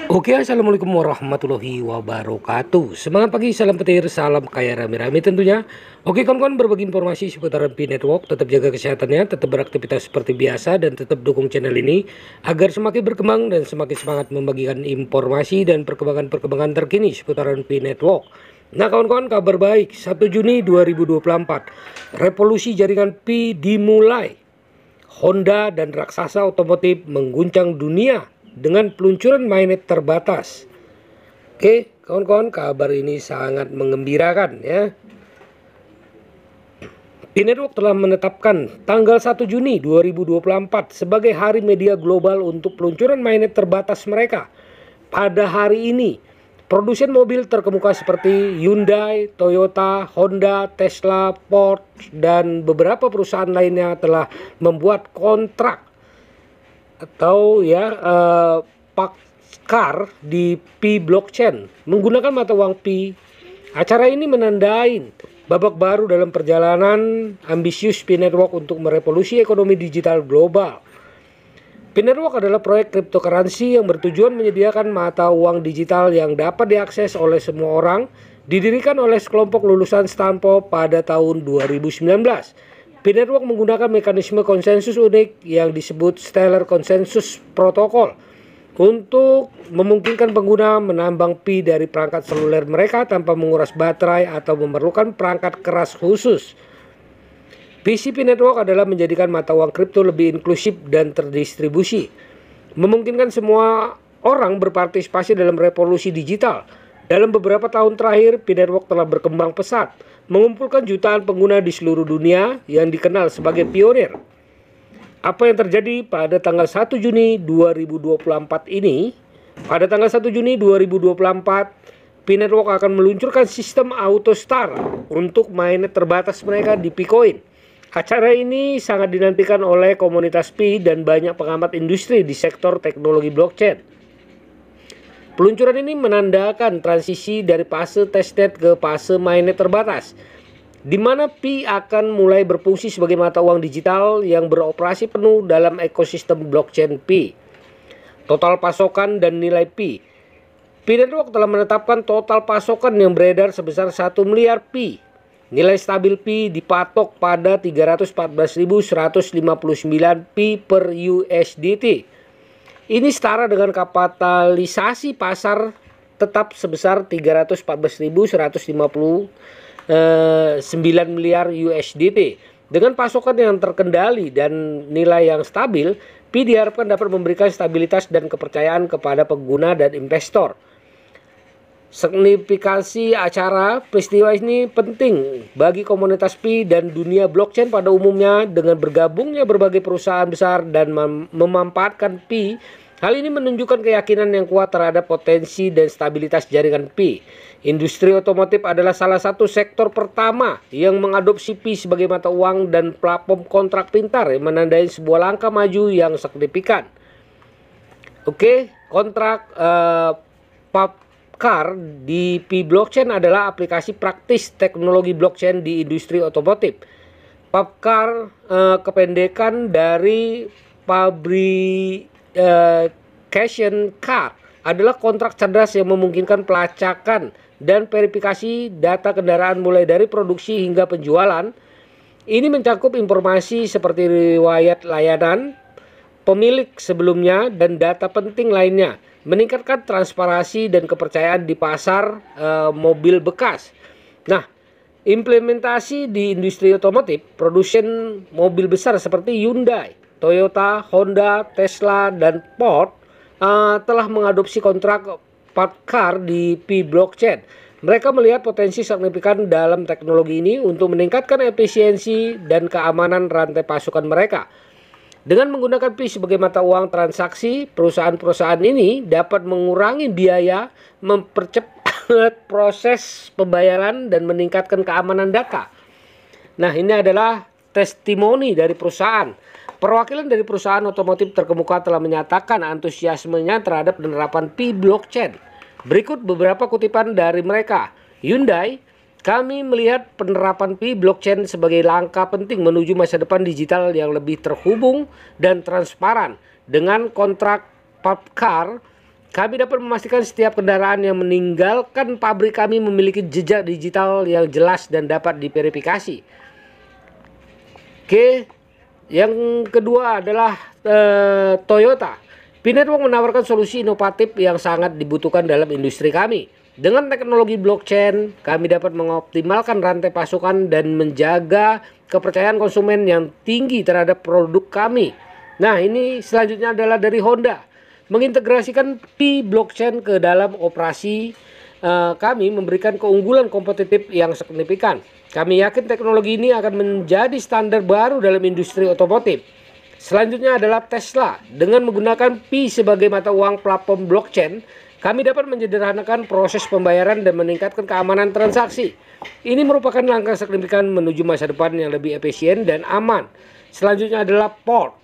Oke, assalamualaikum warahmatullahi wabarakatuh. Semangat pagi, salam petir, salam kaya rame-rame tentunya. Oke kawan-kawan, berbagi informasi seputaran Pi Network. Tetap jaga kesehatannya, tetap beraktivitas seperti biasa, dan tetap dukung channel ini agar semakin berkembang dan semakin semangat membagikan informasi dan perkembangan terkini seputaran Pi Network. Nah kawan-kawan, kabar baik, 1 Juni 2024 revolusi jaringan Pi dimulai. Honda dan raksasa otomotif mengguncang dunia dengan peluncuran mainnet terbatas. Oke, kawan-kawan, kabar ini sangat mengembirakan ya. Pi Network telah menetapkan tanggal 1 Juni 2024 sebagai hari media global untuk peluncuran mainnet terbatas mereka. Pada hari ini, produsen mobil terkemuka seperti Hyundai, Toyota, Honda, Tesla, Ford, dan beberapa perusahaan lainnya telah membuat kontrak atau pakar di Pi blockchain menggunakan mata uang Pi. Acara ini menandai babak baru dalam perjalanan ambisius Pi Network untuk merevolusi ekonomi digital global. Pi Network adalah proyek cryptocurrency yang bertujuan menyediakan mata uang digital yang dapat diakses oleh semua orang. Didirikan oleh sekelompok lulusan Stanford pada tahun 2019. Pi Network menggunakan mekanisme konsensus unik yang disebut Stellar Consensus Protocol untuk memungkinkan pengguna menambang Pi dari perangkat seluler mereka tanpa menguras baterai atau memerlukan perangkat keras khusus. Visi Pi Network adalah menjadikan mata uang kripto lebih inklusif dan terdistribusi, memungkinkan semua orang berpartisipasi dalam revolusi digital. Dalam beberapa tahun terakhir, Pi Network telah berkembang pesat, mengumpulkan jutaan pengguna di seluruh dunia yang dikenal sebagai pionir. Apa yang terjadi pada tanggal 1 Juni 2024 ini? Pada tanggal 1 Juni 2024, Pi Network akan meluncurkan sistem auto start untuk mainnet terbatas mereka di Picoin. Acara ini sangat dinantikan oleh komunitas Pi dan banyak pengamat industri di sektor teknologi blockchain. Peluncuran ini menandakan transisi dari fase testnet ke fase mainnet terbatas, di mana Pi akan mulai berfungsi sebagai mata uang digital yang beroperasi penuh dalam ekosistem blockchain Pi. Total pasokan dan nilai Pi. Pi Network telah menetapkan total pasokan yang beredar sebesar 1 miliar Pi. Nilai stabil Pi dipatok pada 314.159 Pi per USDT. Ini setara dengan kapitalisasi pasar tetap sebesar 314.159 miliar USDT. Dengan pasokan yang terkendali dan nilai yang stabil, Pi diharapkan dapat memberikan stabilitas dan kepercayaan kepada pengguna dan investor. Signifikansi acara peristiwa ini penting bagi komunitas Pi dan dunia blockchain pada umumnya. Dengan bergabungnya berbagai perusahaan besar dan memanfaatkan Pi, hal ini menunjukkan keyakinan yang kuat terhadap potensi dan stabilitas jaringan Pi. Industri otomotif adalah salah satu sektor pertama yang mengadopsi Pi sebagai mata uang dan platform kontrak pintar yang menandai sebuah langkah maju yang signifikan. Oke, kontrak Car di Pi Blockchain adalah aplikasi praktis teknologi blockchain di industri otomotif. Car kependekan dari Fabrication Car adalah kontrak cerdas yang memungkinkan pelacakan dan verifikasi data kendaraan mulai dari produksi hingga penjualan. Ini mencakup informasi seperti riwayat layanan pemilik sebelumnya dan data penting lainnya, meningkatkan transparansi dan kepercayaan di pasar mobil bekas. Nah, implementasi di industri otomotif, produsen mobil besar seperti Hyundai, Toyota, Honda, Tesla, dan Ford telah mengadopsi kontrak Car di Pi Blockchain. Mereka melihat potensi signifikan dalam teknologi ini untuk meningkatkan efisiensi dan keamanan rantai pasokan mereka. Dengan menggunakan Pi sebagai mata uang transaksi, perusahaan-perusahaan ini dapat mengurangi biaya, mempercepat proses pembayaran, dan meningkatkan keamanan data. Nah, ini adalah testimoni dari perusahaan. Perwakilan dari perusahaan otomotif terkemuka telah menyatakan antusiasmenya terhadap penerapan Pi blockchain. Berikut beberapa kutipan dari mereka. Hyundai, kami melihat penerapan Pi blockchain sebagai langkah penting menuju masa depan digital yang lebih terhubung dan transparan. Dengan kontrak Car, Kami dapat memastikan setiap kendaraan yang meninggalkan pabrik kami memiliki jejak digital yang jelas dan dapat diverifikasi. Oke, yang kedua adalah Toyota. P-Network menawarkan solusi inovatif yang sangat dibutuhkan dalam industri kami. Dengan teknologi blockchain, kami dapat mengoptimalkan rantai pasokan dan menjaga kepercayaan konsumen yang tinggi terhadap produk kami. Nah, ini selanjutnya adalah dari Honda. Mengintegrasikan P-Blockchain ke dalam operasi kami memberikan keunggulan kompetitif yang signifikan. Kami yakin teknologi ini akan menjadi standar baru dalam industri otomotif. Selanjutnya adalah Tesla. Dengan menggunakan Pi sebagai mata uang platform blockchain, kami dapat menyederhanakan proses pembayaran dan meningkatkan keamanan transaksi. Ini merupakan langkah signifikan menuju masa depan yang lebih efisien dan aman. Selanjutnya adalah Ford.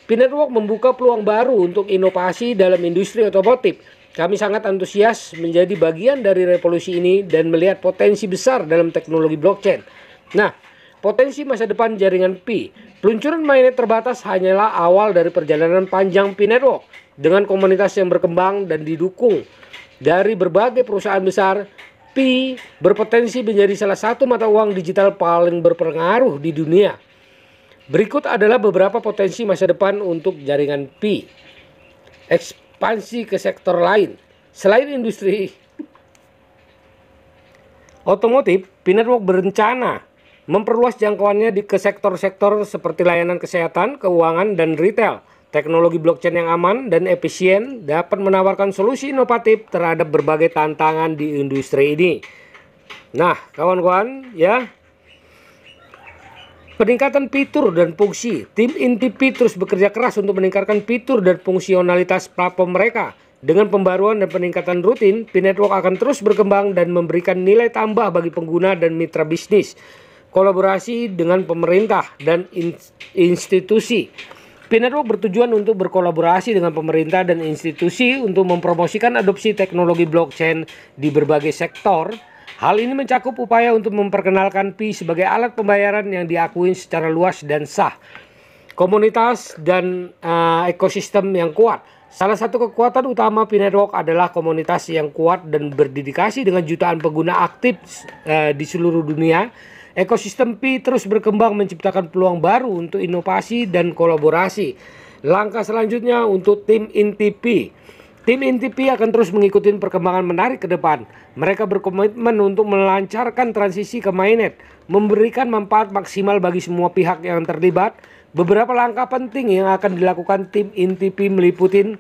P-Network membuka peluang baru untuk inovasi dalam industri otomotif. Kami sangat antusias menjadi bagian dari revolusi ini dan melihat potensi besar dalam teknologi blockchain. Nah, potensi masa depan jaringan Pi. Peluncuran mainnet terbatas hanyalah awal dari perjalanan panjang P-Network. Dengan komunitas yang berkembang dan didukung dari berbagai perusahaan besar, Pi berpotensi menjadi salah satu mata uang digital paling berpengaruh di dunia. Berikut adalah beberapa potensi masa depan untuk jaringan Pi. Ekspansi ke sektor lain. Selain industri otomotif, P-Network berencana memperluas jangkauannya ke sektor-sektor seperti layanan kesehatan, keuangan, dan retail. Teknologi blockchain yang aman dan efisien dapat menawarkan solusi inovatif terhadap berbagai tantangan di industri ini. Nah, kawan-kawan, ya. Peningkatan fitur dan fungsi. Tim inti Pi terus bekerja keras untuk meningkatkan fitur dan fungsionalitas platform mereka. Dengan pembaruan dan peningkatan rutin, P-Network akan terus berkembang dan memberikan nilai tambah bagi pengguna dan mitra bisnis. Kolaborasi dengan pemerintah dan institusi. P-Network bertujuan untuk berkolaborasi dengan pemerintah dan institusi untuk mempromosikan adopsi teknologi blockchain di berbagai sektor. Hal ini mencakup upaya untuk memperkenalkan Pi sebagai alat pembayaran yang diakui secara luas dan sah. Komunitas dan ekosistem yang kuat. Salah satu kekuatan utama P-Network adalah komunitas yang kuat dan berdedikasi dengan jutaan pengguna aktif di seluruh dunia. Ekosistem Pi terus berkembang menciptakan peluang baru untuk inovasi dan kolaborasi. Langkah selanjutnya untuk tim inti Pi. Tim inti Pi akan terus mengikuti perkembangan menarik ke depan. Mereka berkomitmen untuk melancarkan transisi ke mainnet, memberikan manfaat maksimal bagi semua pihak yang terlibat. Beberapa langkah penting yang akan dilakukan tim inti Pi meliputi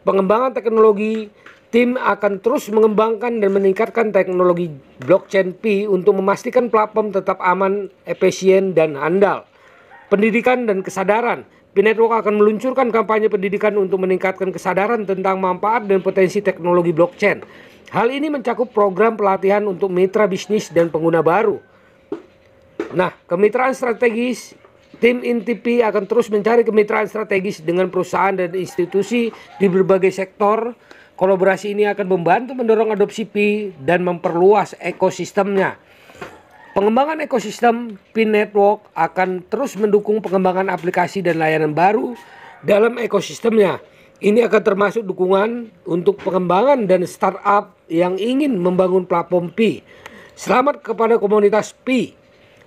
pengembangan teknologi. Tim akan terus mengembangkan dan meningkatkan teknologi blockchain Pi untuk memastikan platform tetap aman, efisien, dan andal. Pendidikan dan kesadaran. P-Network akan meluncurkan kampanye pendidikan untuk meningkatkan kesadaran tentang manfaat dan potensi teknologi blockchain. Hal ini mencakup program pelatihan untuk mitra bisnis dan pengguna baru. Nah, kemitraan strategis. Tim inti Pi akan terus mencari kemitraan strategis dengan perusahaan dan institusi di berbagai sektor. Kolaborasi ini akan membantu mendorong adopsi Pi dan memperluas ekosistemnya. Pengembangan ekosistem P-Network akan terus mendukung pengembangan aplikasi dan layanan baru dalam ekosistemnya. Ini akan termasuk dukungan untuk pengembangan dan startup yang ingin membangun platform Pi. Selamat kepada komunitas Pi.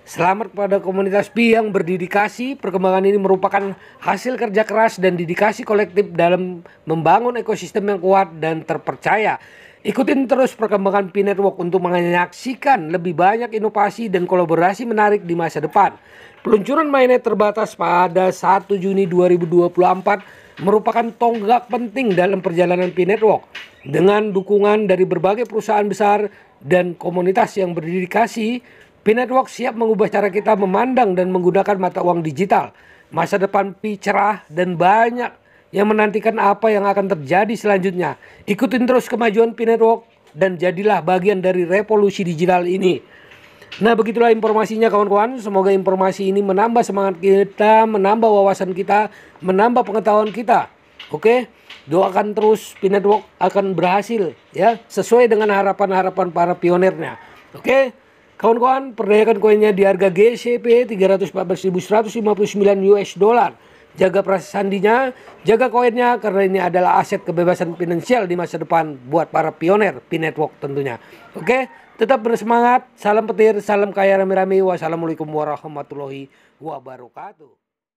Selamat kepada komunitas Pi yang berdedikasi. Perkembangan ini merupakan hasil kerja keras dan dedikasi kolektif dalam membangun ekosistem yang kuat dan terpercaya. Ikutin terus perkembangan P-Network untuk menyaksikan lebih banyak inovasi dan kolaborasi menarik di masa depan. Peluncuran mainnet terbatas pada 1 Juni 2024 merupakan tonggak penting dalam perjalanan P-Network. Dengan dukungan dari berbagai perusahaan besar dan komunitas yang berdedikasi, P-Network siap mengubah cara kita memandang dan menggunakan mata uang digital. Masa depan Pi cerah dan banyak yang menantikan apa yang akan terjadi selanjutnya. Ikutin terus kemajuan P-Network dan jadilah bagian dari revolusi digital ini. Nah, begitulah informasinya kawan-kawan. Semoga informasi ini menambah semangat kita, menambah wawasan kita, menambah pengetahuan kita. Oke, doakan terus P-Network akan berhasil ya, sesuai dengan harapan-harapan para pionirnya. Oke. Kawan-kawan, perdayakan koinnya di harga GCP 314.159 US dollar. jaga sandinya, jaga koinnya, karena ini adalah aset kebebasan finansial di masa depan buat para pioner Pi Network tentunya. Oke, tetap bersemangat, salam petir, salam kaya rame-rame, wassalamualaikum warahmatullahi wabarakatuh.